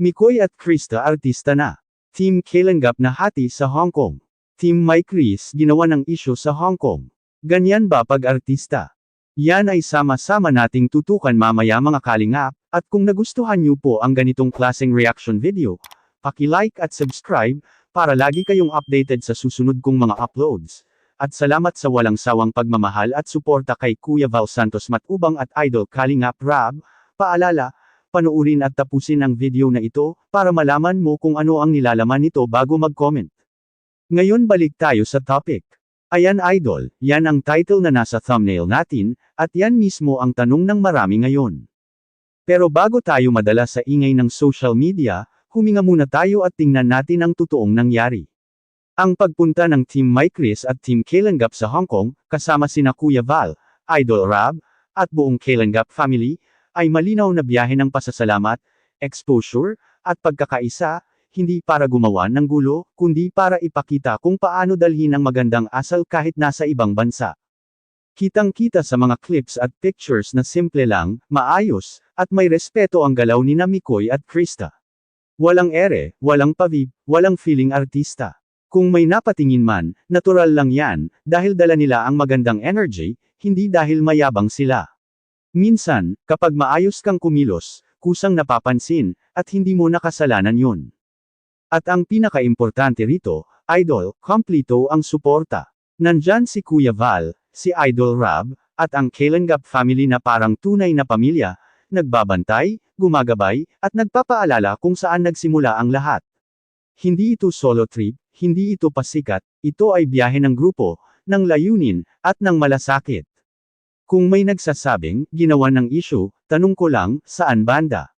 Mikoy at Krista artista na. Team Kalenggap na hati sa Hong Kong. Team Mike Chris ginawa ng isyu sa Hong Kong. Ganyan ba pag artista? Yan ay sama-sama nating tutukan mamaya mga kalingap, at kung nagustuhan niyo po ang ganitong klaseng reaction video, paki-like at subscribe, para lagi kayong updated sa susunod kong mga uploads. At salamat sa walang sawang pagmamahal at suporta kay Kuya Val Santos Matubang at Idol Kalingap Rab. Paalala, panoorin at tapusin ang video na ito, para malaman mo kung ano ang nilalaman nito bago mag-comment. Ngayon balik tayo sa topic. Ayan idol, yan ang title na nasa thumbnail natin, at yan mismo ang tanong ng marami ngayon. Pero bago tayo madala sa ingay ng social media, huminga muna tayo at tingnan natin ang totoong nangyari. Ang pagpunta ng Team Mike Chris at Team Kalenggap sa Hong Kong, kasama sina Kuya Val, Idol Rab, at buong Kalenggap family, ay malinaw na biyahe ng pasasalamat, exposure, at pagkakaisa, hindi para gumawa ng gulo, kundi para ipakita kung paano dalhin ang magandang asal kahit nasa ibang bansa. Kitang-kita sa mga clips at pictures na simple lang, maayos, at may respeto ang galaw ni Mikoy at Krista. Walang ere, walang pavib, walang feeling artista. Kung may napatingin man, natural lang yan, dahil dala nila ang magandang energy, hindi dahil mayabang sila. Minsan, kapag maayos kang kumilos, kusang napapansin, at hindi mo nakasalanan yun. At ang pinaka-importante rito, idol, kompleto ang suporta. Nandyan si Kuya Val, si Idol Rab, at ang Kalenggap family na parang tunay na pamilya, nagbabantay, gumagabay, at nagpapaalala kung saan nagsimula ang lahat. Hindi ito solo trip, hindi ito pasikat, ito ay biyahe ng grupo, ng layunin, at ng malasakit. Kung may nagsasabing, ginawa ng issue, tanong ko lang, saan banda?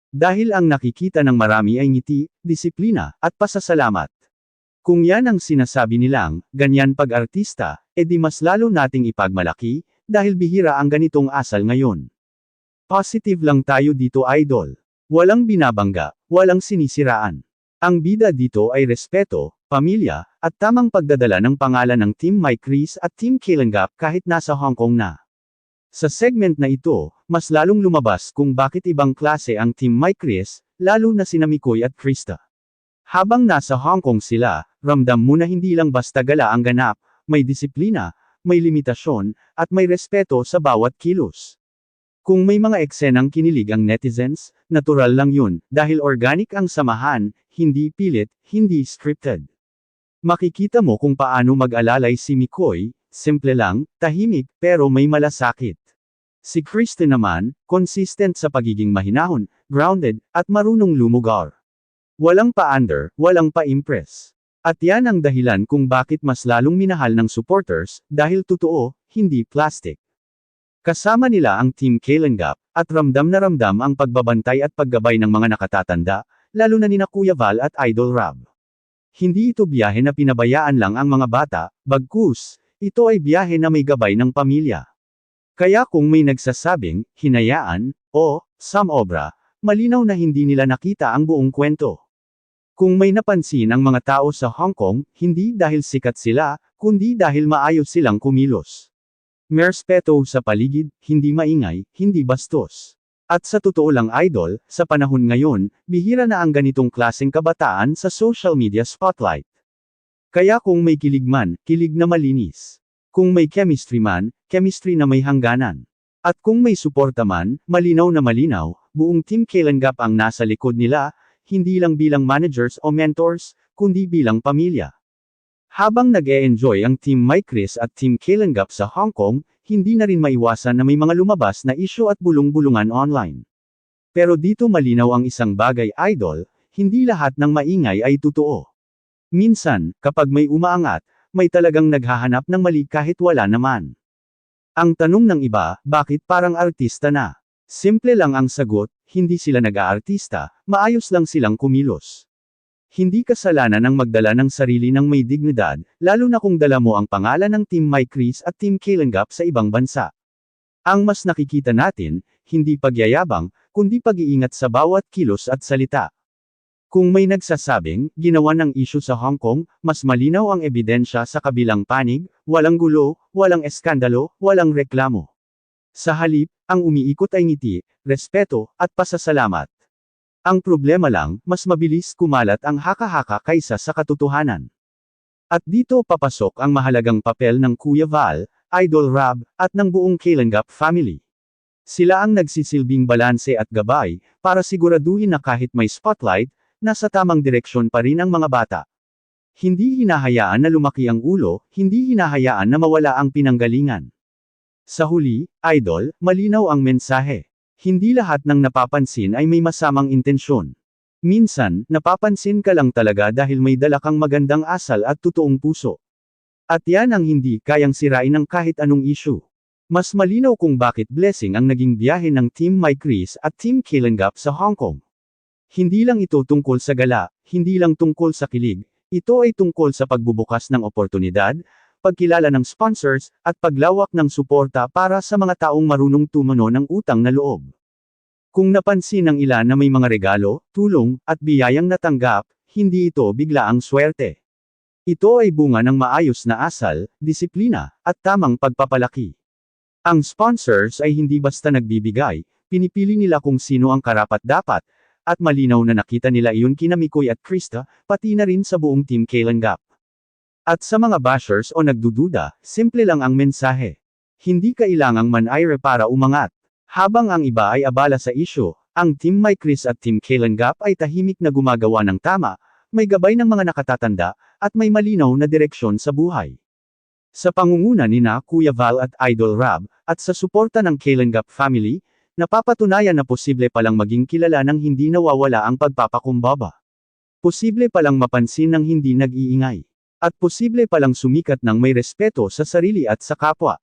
Dahil ang nakikita ng marami ay ngiti, disiplina, at pasasalamat. Kung yan ang sinasabi nilang, ganyan pag-artista, edi mas lalo nating ipagmalaki, dahil bihira ang ganitong asal ngayon. Positive lang tayo dito idol. Walang binabangga, walang sinisiraan. Ang bida dito ay respeto, pamilya, at tamang pagdadala ng pangalan ng Team Mike Chris at Team Kalenggap kahit nasa Hong Kong na. Sa segment na ito, mas lalong lumabas kung bakit ibang klase ang Team Mike Chris, lalo na sina Mikoy at Krista. Habang nasa Hong Kong sila, ramdam mo na hindi lang basta gala ang ganap, may disiplina, may limitasyon, at may respeto sa bawat kilos. Kung may mga eksenang kinilig ang netizens, natural lang yun, dahil organic ang samahan, hindi pilit, hindi scripted. Makikita mo kung paano mag-alalay si Mikoy, simple lang, tahimik, pero may malasakit. Si Krista naman, consistent sa pagiging mahinahon, grounded, at marunong lumugar. Walang pa-under, walang pa-impress. At yan ang dahilan kung bakit mas lalong minahal ng supporters, dahil totoo, hindi plastic. Kasama nila ang Team Kalenggap, at ramdam na ramdam ang pagbabantay at paggabay ng mga nakatatanda, lalo na nina Kuya Val at Idol Rab. Hindi ito biyahe na pinabayaan lang ang mga bata, bagkus, ito ay biyahe na may gabay ng pamilya. Kaya kung may nagsasabing, hinayaan, o, samobra, malinaw na hindi nila nakita ang buong kwento. Kung may napansin ang mga tao sa Hong Kong, hindi dahil sikat sila, kundi dahil maayos silang kumilos. May respeto sa paligid, hindi maingay, hindi bastos. At sa totoo lang idol, sa panahon ngayon, bihira na ang ganitong klaseng kabataan sa social media spotlight. Kaya kung may kilig man, kilig na malinis. Kung may chemistry man, chemistry na may hangganan. At kung may suporta man, malinaw na malinaw, buong Team Kalenggap ang nasa likod nila, hindi lang bilang managers o mentors, kundi bilang pamilya. Habang nag-e-enjoy ang Team Mike Chris at Team Kalenggap sa Hong Kong, hindi na rin maiwasan na may mga lumabas na issue at bulong-bulungan online. Pero dito malinaw ang isang bagay idol, hindi lahat ng maingay ay totoo. Minsan, kapag may umaangat, may talagang naghahanap ng mali kahit wala naman. Ang tanong ng iba, bakit parang artista na? Simple lang ang sagot, hindi sila nag-aartista, maayos lang silang kumilos. Hindi kasalanan ang magdala ng sarili ng may dignidad, lalo na kung dala mo ang pangalan ng Team Mike Chris at Team Kalenggap sa ibang bansa. Ang mas nakikita natin, hindi pagyayabang, kundi pag-iingat sa bawat kilos at salita. Kung may nagsasabing, ginawa ng issue sa Hong Kong, mas malinaw ang ebidensya sa kabilang panig, walang gulo, walang eskandalo, walang reklamo. Sa halip, ang umiikot ay ngiti, respeto, at pasasalamat. Ang problema lang, mas mabilis kumalat ang haka-haka kaysa sa katotohanan. At dito papasok ang mahalagang papel ng Kuya Val, Idol Rob, at ng buong Kalinga family. Sila ang nagsisilbing balanse at gabay, para siguraduhin na kahit may spotlight, nasa tamang direksyon pa rin ang mga bata. Hindi hinahayaan na lumaki ang ulo, hindi hinahayaan na mawala ang pinanggalingan. Sa huli, idol, malinaw ang mensahe. Hindi lahat ng napapansin ay may masamang intensyon. Minsan, napapansin ka lang talaga dahil may dala kang magandang asal at totoong puso. At yan ang hindi kayang sirain ng kahit anong issue. Mas malinaw kung bakit blessing ang naging biyahe ng Team Mike Chris at Team Kalinga sa Hong Kong. Hindi lang ito tungkol sa gala, hindi lang tungkol sa kilig, ito ay tungkol sa pagbubukas ng oportunidad, pagkilala ng sponsors, at paglawak ng suporta para sa mga taong marunong tumano ng utang na loob. Kung napansin ng ilan na may mga regalo, tulong, at biyayang natanggap, hindi ito biglaang swerte. Ito ay bunga ng maayos na asal, disiplina, at tamang pagpapalaki. Ang sponsors ay hindi basta nagbibigay, pinipili nila kung sino ang karapat-dapat, at malinaw na nakita nila iyon kina Mikoy at Krista, pati na rin sa buong Team Kalinga. At sa mga bashers o nagdududa, simple lang ang mensahe. Hindi kailangang man-ire para umangat. Habang ang iba ay abala sa isyu, ang Team Mike Chris at Team Kalinga ay tahimik na gumagawa ng tama, may gabay ng mga nakatatanda, at may malinaw na direksyon sa buhay. Sa pangunguna nina Kuya Val at Idol Rob, at sa suporta ng Kalinga family, napapatunayan na posible palang maging kilala ng hindi nawawala ang pagpapakumbaba. Posible palang mapansin ng hindi nag-iingay. At posible palang sumikat ng may respeto sa sarili at sa kapwa.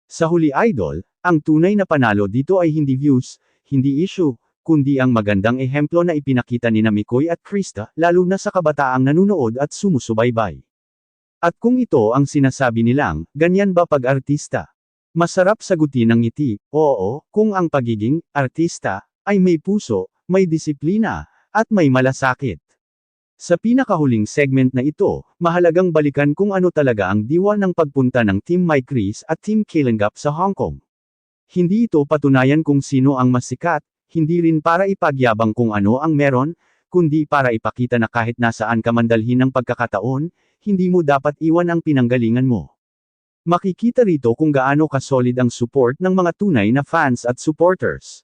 Sa huli idol, ang tunay na panalo dito ay hindi views, hindi issue, kundi ang magandang ehemplo na ipinakita ni Mikoy at Krista, lalo na sa kabataang nanunood at sumusubaybay. At kung ito ang sinasabi nilang, ganyan ba pag-artista? Masarap sagutin ng ngiti, oo, kung ang pagiging artista ay may puso, may disiplina, at may malasakit. Sa pinakahuling segment na ito, mahalagang balikan kung ano talaga ang diwa ng pagpunta ng Team Mike Chris at Team Kalinga sa Hong Kong. Hindi ito patunayan kung sino ang mas sikat, hindi rin para ipagyabang kung ano ang meron, kundi para ipakita na kahit nasaan ka man dalhin ng pagkakataon, hindi mo dapat iwan ang pinanggalingan mo. Makikita rito kung gaano ka-solid ang support ng mga tunay na fans at supporters.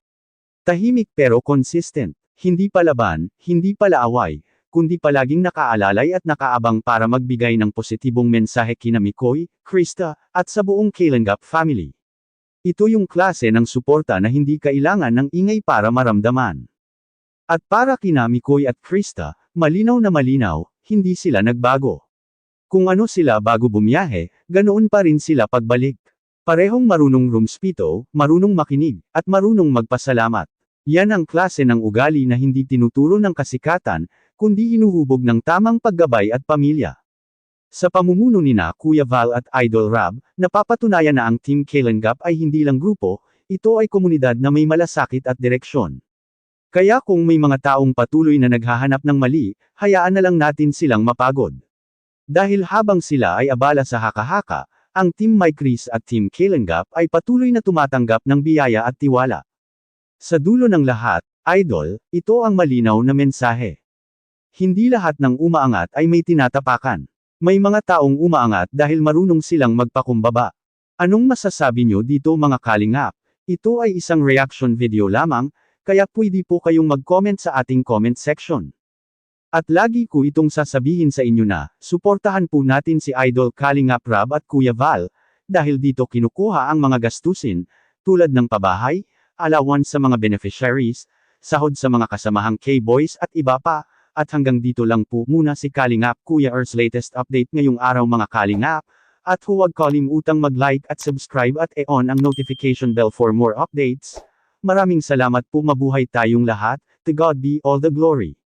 Tahimik pero consistent. Hindi palaban, hindi pala away, kundi palaging nakaalalay at nakaabang para magbigay ng positibong mensahe kina Mikoy, Krista, at sa buong Kalinga family. Ito yung klase ng suporta na hindi kailangan ng ingay para maramdaman. At para kina Mikoy at Krista, malinaw na malinaw, hindi sila nagbago. Kung ano sila bago bumiyahe, ganoon pa rin sila pagbalik. Parehong marunong rumspito, marunong makinig, at marunong magpasalamat. Yan ang klase ng ugali na hindi tinuturo ng kasikatan, kundi hinuhubog ng tamang paggabay at pamilya. Sa pamumuno nina Kuya Val at Idol Rob, napapatunayan na ang Team Kalinga ay hindi lang grupo, ito ay komunidad na may malasakit at direksyon. Kaya kung may mga taong patuloy na naghahanap ng mali, hayaan na lang natin silang mapagod. Dahil habang sila ay abala sa haka-haka, ang Team Mike Chris at Team Kalinga ay patuloy na tumatanggap ng biyaya at tiwala. Sa dulo ng lahat, idol, ito ang malinaw na mensahe. Hindi lahat ng umaangat ay may tinatapakan. May mga taong umaangat dahil marunong silang magpakumbaba. Anong masasabi nyo dito mga kalingap? Ito ay isang reaction video lamang, kaya pwede po kayong mag-comment sa ating comment section. At lagi ko itong sasabihin sa inyo na, suportahan po natin si Idol Kalinga Rob at Kuya Val, dahil dito kinukuha ang mga gastusin, tulad ng pabahay, allowance sa mga beneficiaries, sahod sa mga kasamahang K-Boys at iba pa, at hanggang dito lang po muna si Kalingap Kuya Earth's latest update ngayong araw mga Kalingap, at huwag kalimutang mag-like at subscribe at i-on ang notification bell for more updates. Maraming salamat po mabuhay tayong lahat, to God be all the glory.